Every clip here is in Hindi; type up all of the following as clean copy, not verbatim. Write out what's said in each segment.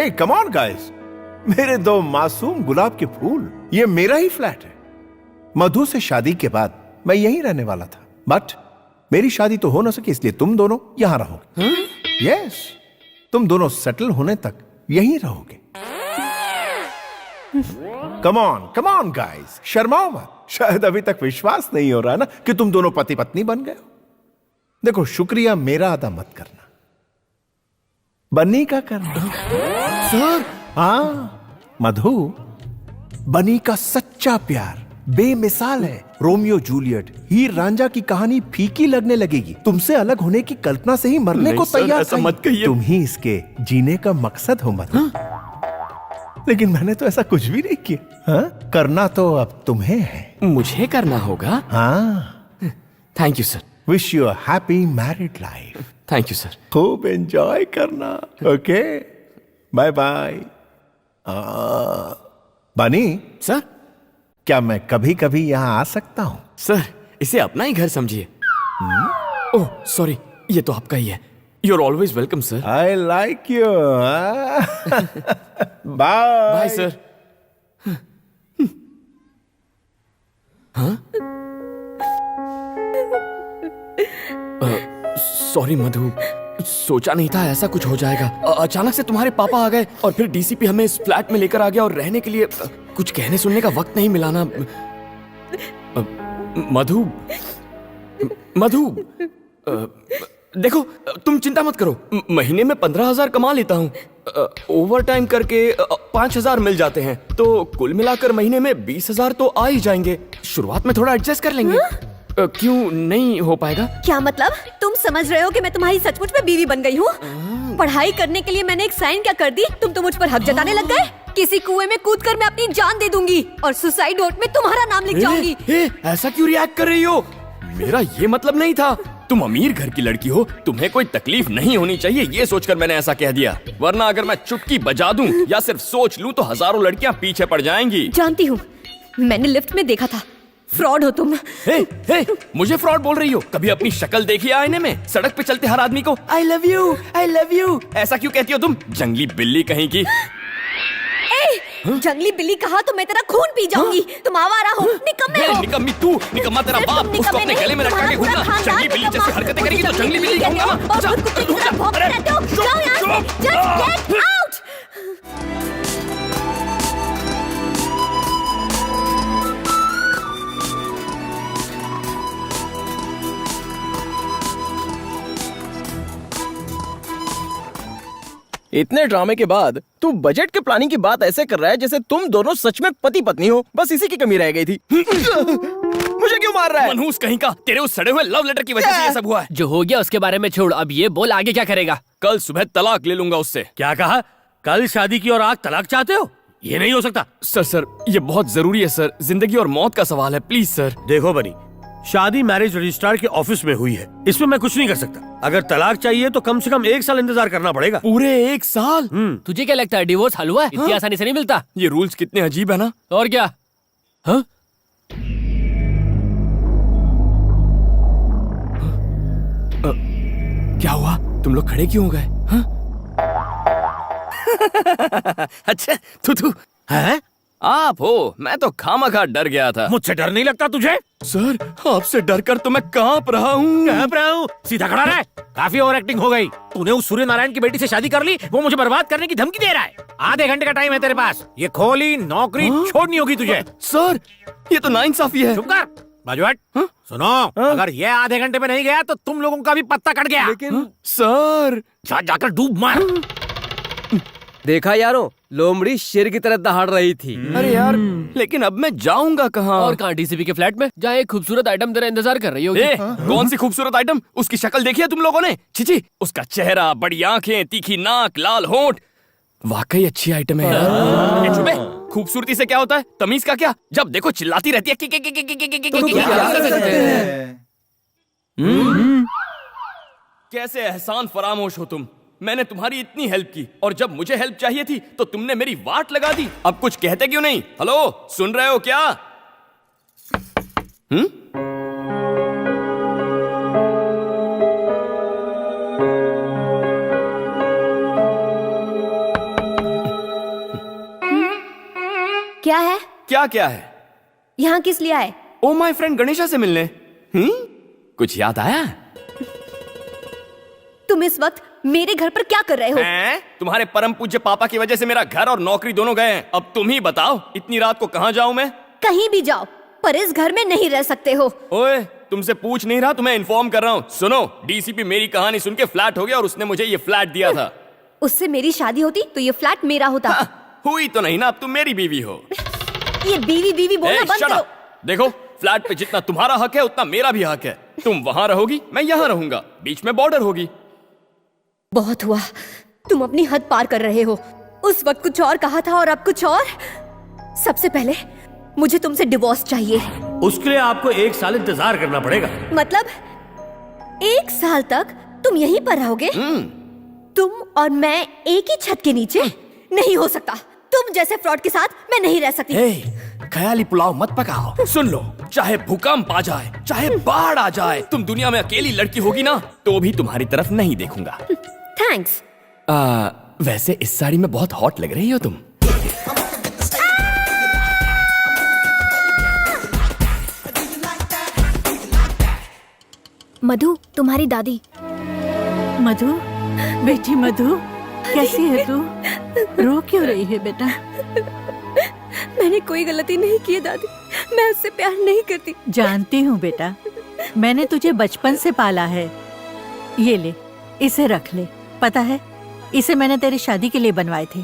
हे कम ऑन गाइस, मेरे दो मासूम गुलाब के फूल, ये मेरा ही फ्लैट है। मधु से शादी के बाद मैं यहीं रहने वाला था, बट मेरी शादी तो हो ना सकी, इसलिए तुम दोनों यहां रहोगे। यस, तुम दोनों सेटल होने तक यहीं रहोगे। कम ऑन गाइस, शर्माओ मत। शायद अभी तक विश्वास नहीं हो रहा ना कि तुम दोनों पति पत्नी बन गए हो। देखो, शुक्रिया मेरा अदा मत करना, बन्नी का करना। सर, हाँ मधु, बनी का सच्चा प्यार बेमिसाल है। रोमियो जूलियट, हीर रांझा की कहानी फीकी लगने लगेगी। तुमसे अलग होने की कल्पना से ही मरने को तैयार। ऐसा मत कहिए। तुम ही इसके जीने का मकसद हो मधु। लेकिन मैंने तो ऐसा कुछ भी नहीं किया। हाँ? करना तो अब तुम्हें है। मुझे करना होगा। हाँ, thank you sir. Wish you a happy married life. Thank you sir. खूब एंजॉय करना। Okay, bye bye. बनी, सर, क्या मैं कभी कभी यहां आ सकता हूं? सर इसे अपना ही घर समझिए। ओह सॉरी, ये तो आपका ही है। You are always welcome sir. I like you. Bye bye sir. हाँ? सॉरी मधु, सोचा नहीं था ऐसा कुछ हो जाएगा। अचानक से तुम्हारे पापा आ गए और फिर डीसीपी हमें इस फ्लैट में लेकर आ गया और रहने के लिए कुछ कहने सुनने का वक्त नहीं मिला ना। मधु, मधु, देखो तुम चिंता मत करो, महीने में 15,000 कमा लेता हूँ। ओवर टाइम करके 5,000 मिल जाते हैं, तो कुल मिलाकर महीने में 20,000 तो आ ही जाएंगे। शुरुआत में थोड़ा एडजस्ट कर लेंगे। क्यों नहीं हो पाएगा? क्या मतलब? तुम समझ रहे हो कि मैं तुम्हारी सचमुच में बीवी बन गई हूँ? पढ़ाई करने के लिए मैंने एक साइन क्या कर दी, तुम तो मुझ पर हक जताने लग गए। किसी कुएं में कूदकर मैं अपनी जान दे दूंगी और सुसाइड नोट में तुम्हारा नाम लिख जाऊंगी। ऐसा क्यों रिएक्ट कर रही हो? मेरा ये मतलब नहीं था। तुम अमीर घर की लड़की हो, तुम्हें कोई तकलीफ नहीं होनी चाहिए, ये सोचकर मैंने ऐसा कह दिया। वरना अगर मैं चुटकी बजा दूं या सिर्फ सोच लूं तो हजारों लड़कियां पीछे पड़ जाएंगी। जानती हूँ, मैंने लिफ्ट में देखा था। फ्रॉड हो तुम। हे, मुझे फ्रॉड बोल रही हो? कभी अपनी शक्ल देखी है आईने में? सड़क पे चलते हर आदमी को आई लव यू ऐसा क्यों कहती हो तुम? जंगली बिल्ली कहीं की। जंगली बिल्ली कहा तो मैं तेरा खून पी जाऊंगी। तुम आवारा हो, निकम्मे हो। निकम्मी तू, निकम्मा तेरा सिर्फ बाप। तुम उसको निकम्मे अपने गले में नहीं, लटका के तुम्हारा घूमना। पूरा जंगली बिल्ली जैसी खानदान हरकतें करेगी तो निकम्मा। जंगली बिल्ली कहूंगा मैं। और खुद कुत्ते की तरह भौंकते रहते हो। जाओ यहाँ से, just get out। इतने ड्रामे के बाद तू बजट के प्लानिंग की बात ऐसे कर रहा है जैसे तुम दोनों सच में पति पत्नी हो। बस इसी की कमी रह गई थी। मुझे क्यों मार रहा है? मनहूस कहीं का, तेरे उस सड़े हुए लव लेटर की वजह से ये सब हुआ है। जो हो गया उसके बारे में छोड़, अब ये बोल आगे क्या करेगा? कल सुबह तलाक ले लूंगा उससे। क्या कहा? कल शादी की और आज तलाक चाहते हो? ये नहीं हो सकता। सर ये बहुत जरूरी है सर, जिंदगी और मौत का सवाल है, प्लीज सर। देखो बनी, शादी मैरिज रजिस्ट्रार के ऑफिस में हुई है, इसमें मैं कुछ नहीं कर सकता। अगर तलाक चाहिए तो कम से कम 1 साल इंतजार करना पड़ेगा। पूरे 1 साल? तुझे क्या लगता है डिवोर्स हलवा है? इतनी आसानी से नहीं मिलता। ये रूल्स कितने अजीब है ना। और क्या? हाँ? क्या हुआ? तुम लोग खड़े क्यों हो गए? हाँ? अच्छा तू है? आप हो? मैं तो खामखा डर गया था। मुझसे डर नहीं लगता तुझे? सर आपसे डर कर तो मैं कांप रहा हूँ। कांप रहा हूँ? सीधा खड़ा रह। काफी ओवर एक्टिंग हो गई। तूने उस सूर्य नारायण की बेटी से शादी कर ली, वो मुझे बर्बाद करने की धमकी दे रहा है। आधे घंटे का टाइम है तेरे पास, ये खोली नौकरी छोड़नी होगी तुझे। सर ये तो नाइंसाफी है। चुप कर बाजूहट। सुनो, अगर ये आधे घंटे में नहीं गया तो तुम लोगों का भी पत्ता कट गया। लेकिन सर जाकर डूब मार। देखा यारो, लोमड़ी शेर की तरह दहाड़ रही थी। अरे यार, लेकिन अब मैं जाऊंगा कहाँ? और कहाँ? डीसीपी के फ्लैट में, जहाँ एक खूबसूरत आइटम तेरा इंतजार कर रही होगी। कौन सी खूबसूरत आइटम? उसकी शक्ल देखी है तुम लोगों ने? छिची, उसका चेहरा, बड़ी आंखें, तीखी नाक, लाल होंठ, वाकई अच्छी आइटम है यार। चुप है, खूबसूरती से क्या होता है? तमीज का क्या? जब देखो चिल्लाती रहती है। कैसे एहसान फरामोश हो तुम। मैंने तुम्हारी इतनी हेल्प की और जब मुझे हेल्प चाहिए थी तो तुमने मेरी वाट लगा दी। अब कुछ कहते क्यों नहीं? हेलो, सुन रहे हो क्या? क्या है? क्या क्या है? यहाँ किस लिए आए? ओ माय फ्रेंड गणेशा से मिलने। कुछ याद आया? तुम इस वक्त मेरे घर पर क्या कर रहे हो? हैं? तुम्हारे परम पूज्य पापा की वजह से मेरा घर और नौकरी दोनों गए हैं। अब तुम ही बताओ, इतनी रात को कहाँ जाऊं मैं? कहीं भी जाओ, पर इस घर में नहीं रह सकते हो। ओए, तुमसे पूछ नहीं रहा, तुम्हें इन्फॉर्म कर रहा हूँ। सुनो, डीसीपी मेरी कहानी सुन के फ्लैट हो गया और उसने मुझे ये फ्लैट दिया था। उससे मेरी शादी होती तो ये फ्लैट मेरा होता। हुई तो नहीं ना, अब तुम मेरी बीवी हो। ये बीवी बीवी बोलना बंद shut करो। up! देखो, फ्लैट पे जितना तुम्हारा हक है उतना मेरा भी हक है। तुम वहां रहोगी, मैं यहाँ रहूंगा, बीच में बॉर्डर होगी। बहुत हुआ, तुम अपनी हद पार कर रहे हो। उस वक्त कुछ और कहा था और अब कुछ और। सबसे पहले मुझे तुमसे डिवोर्स चाहिए। उसके लिए आपको 1 साल इंतजार करना पड़ेगा। मतलब 1 साल तक तुम यहीं पर रहोगे? तुम और मैं एक ही छत के नीचे? नहीं हो सकता। तुम जैसे फ्रॉड के साथ मैं नहीं रह सकती। ख्याली पुलाव मत पकाओ। सुन लो, चाहे भूकंप आ जाए, चाहे बाढ़ आ जाए, तुम दुनिया में अकेली लड़की होगी ना, तो भी तुम्हारी तरफ नहीं देखूंगा। थैंक्स। वैसे इस साड़ी में बहुत हॉट लग रही हो तुम। मधु, तुम्हारी दादी। मधु, बेटी मधु, कैसी है तू? रो क्यों रही है बेटा? मैंने कोई गलती नहीं की है दादी, मैं उससे प्यार नहीं करती। जानती हूँ बेटा, मैंने तुझे बचपन से पाला है। ये ले, इसे रख ले। पता है, इसे मैंने तेरी शादी के लिए बनवाए थे।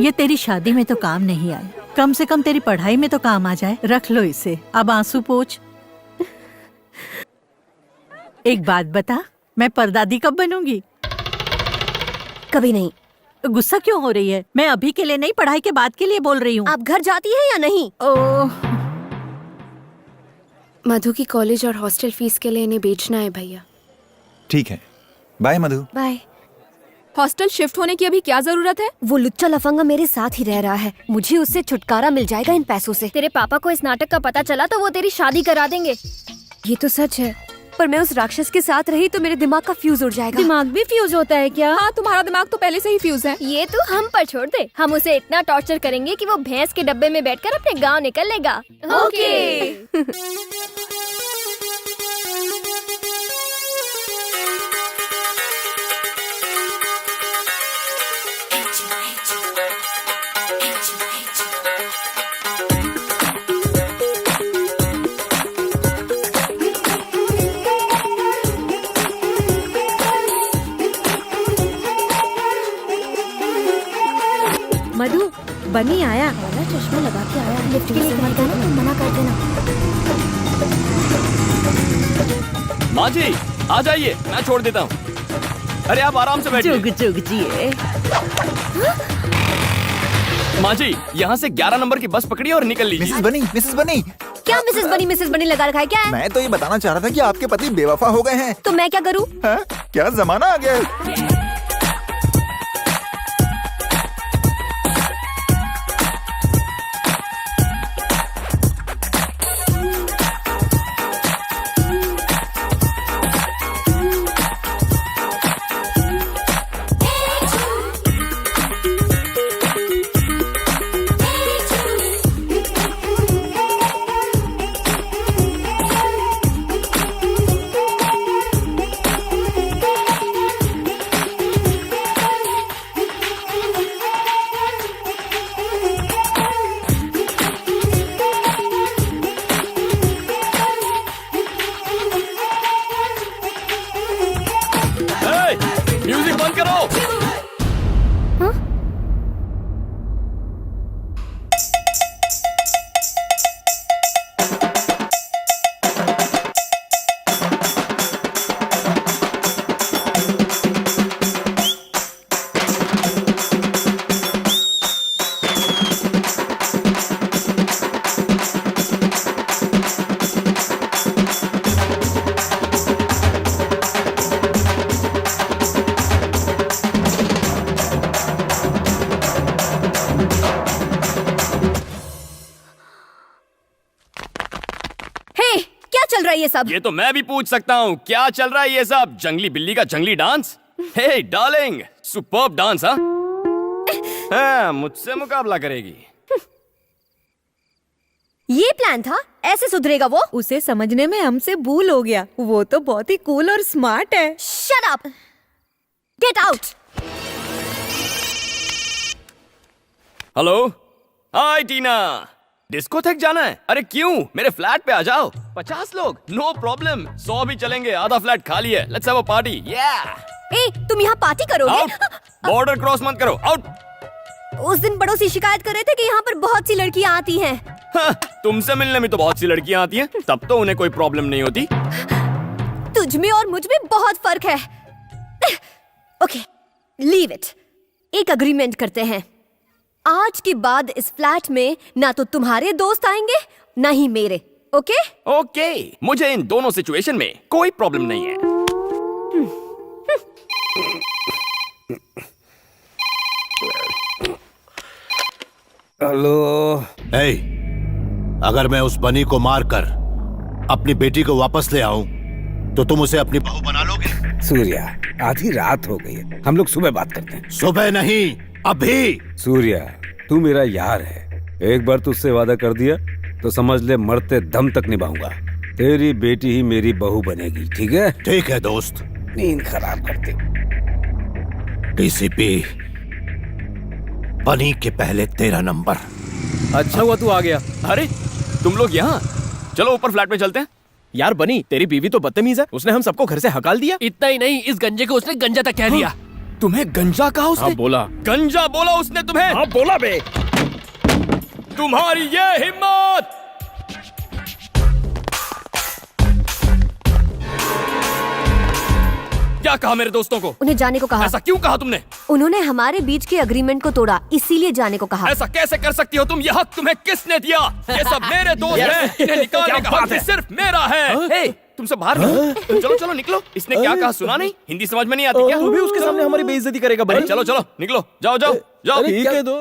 ये तेरी शादी में तो काम नहीं आए, कम से कम तेरी पढ़ाई में तो काम आ जाए। रख लो इसे, अब आंसू पोंछ। एक बात बता, मैं परदादी कब बनूंगी? कभी नहीं। गुस्सा क्यों हो रही है? मैं अभी के लिए नहीं, पढ़ाई के बाद के लिए बोल रही हूँ। आप घर जाती है या नहीं? ओह, मधु की कॉलेज और हॉस्टल फीस के लिए इन्हें बेचना है भैया। ठीक है, बाय मधु। बाय। हॉस्टल शिफ्ट होने की अभी क्या जरूरत है? वो लुच्चा लफंगा मेरे साथ ही रह रहा है, मुझे उससे छुटकारा मिल जाएगा इन पैसों से। तेरे पापा को इस नाटक का पता चला तो वो तेरी शादी करा देंगे। ये तो सच है, पर मैं उस राक्षस के साथ रही तो मेरे दिमाग का फ्यूज उड़ जाएगा। दिमाग भी फ्यूज होता है क्या? हाँ, तुम्हारा दिमाग तो पहले से ही फ्यूज है। ये तू हम पर छोड़ दे, हम उसे इतना टॉर्चर करेंगे कि वो भैंस के डब्बे में बैठकर अपने गांव निकल लेगा। ओके। मधु, बनी आया। चश्मा लगा के आया, लिफ्ट के लिए कहेगा ना, तुम मना कर देना। माँ जी, आ जाइए, मैं छोड़ देता हूँ। अरे आप आराम से बैठिए। जुग जुग जिए। माँ जी, यहाँ से 11 नंबर की बस पकड़िए और निकल लीजिए। मिसेस बनी, क्या मिसेस बनी लगा रखा है? क्या है? मैं तो ये बताना चाह रहा था कि आपके पति बेवफा हो गए हैं। तो मैं क्या करूँ? हाँ? क्या जमाना आ गया है। म्यूजिक बंद करो। चल रहा है ये सब? ये तो मैं भी पूछ सकता हूँ, क्या चल रहा है ये सब? जंगली बिल्ली का जंगली डांस? हे डार्लिंग, सुपर्ब डांस। हाँ, मुझसे मुकाबला करेगी? ये प्लान था, ऐसे सुधरेगा वो? उसे समझने में हमसे भूल हो गया। वो तो बहुत ही कूल और स्मार्ट है। Shut up, get out. Hello, hi Tina. Discotheque जाना है? अरे क्यों, मेरे फ्लैट पे आ जाओ। 50 लोग, नो प्रॉब्लम। 100 भी चलेंगे, आधा फ्लैट खाली है। Let's have a party. ए, तुम यहाँ पार्टी करोगे? बॉर्डर क्रॉस मत करो, आउट। उस दिन पड़ोसी शिकायत कर रहे थे कि यहाँ पर बहुत सी लड़कियाँ आती हैं। तुमसे मिलने में तो बहुत सी लड़कियां आती हैं, तब तो उन्हें कोई प्रॉब्लम नहीं होती। तुझ में और मुझ में बहुत फर्क है। Okay, leave it. एक अग्रीमेंट करते हैं, आज के बाद इस फ्लैट में ना तो तुम्हारे दोस्त आएंगे ना ही मेरे। ओके? ओके, मुझे इन दोनों सिचुएशन में कोई प्रॉब्लम नहीं है। हेलो। अगर मैं उस बनी को मारकर अपनी बेटी को वापस ले आऊं तो तुम उसे अपनी बहू बना लोगे? सूर्या, आधी रात हो गई है, हम लोग सुबह बात करते हैं। सुबह नहीं, अभी। सूर्या, तू मेरा यार है, एक बार तुझसे वादा कर दिया तो समझ ले मरते दम तक निभाऊंगा। तेरी बेटी ही मेरी बहू बनेगी, ठीक है? ठीक है दोस्त। नींद खराब करते। डीसीपी, बनी के पहले तेरा नंबर। अच्छा हुआ तू आ गया। अरे तुम लोग यहाँ, चलो ऊपर फ्लैट में चलते हैं। यार बनी, तेरी बीवी तो बदतमीज है, उसने हम सबको घर से हकाल दिया। इतना ही नहीं, इस गंजे को उसने गंजा तक कह दिया। तुम्हें गंजा कहा उसने? हाँ बोला। गंजा बोला उसने तुम्हें? हाँ बोला बे। तुम्हारी ये हिम्मत! क्या कहा मेरे दोस्तों को? उन्हें जाने को कहा। ऐसा क्यों कहा तुमने? उन्होंने हमारे बीच के अग्रीमेंट को तोड़ा, इसीलिए जाने को कहा। ऐसा कैसे कर सकती हो तुम? यह हक तुम्हें किसने दिया? ये सब मेरे दोस्त हैं, इन्हें निकालने का हक सिर्फ मेरा है। हे, तुमसे बाहर निकलो। चलो चलो निकलो। इसने क्या कहा सुना नहीं? हिंदी समझ में नहीं आती क्या? तू भी उसके सामने हमारी बेइज्जती करेगा बनी? चलो चलो निकलो, जाओ जाओ जाओ। ठीक है दो।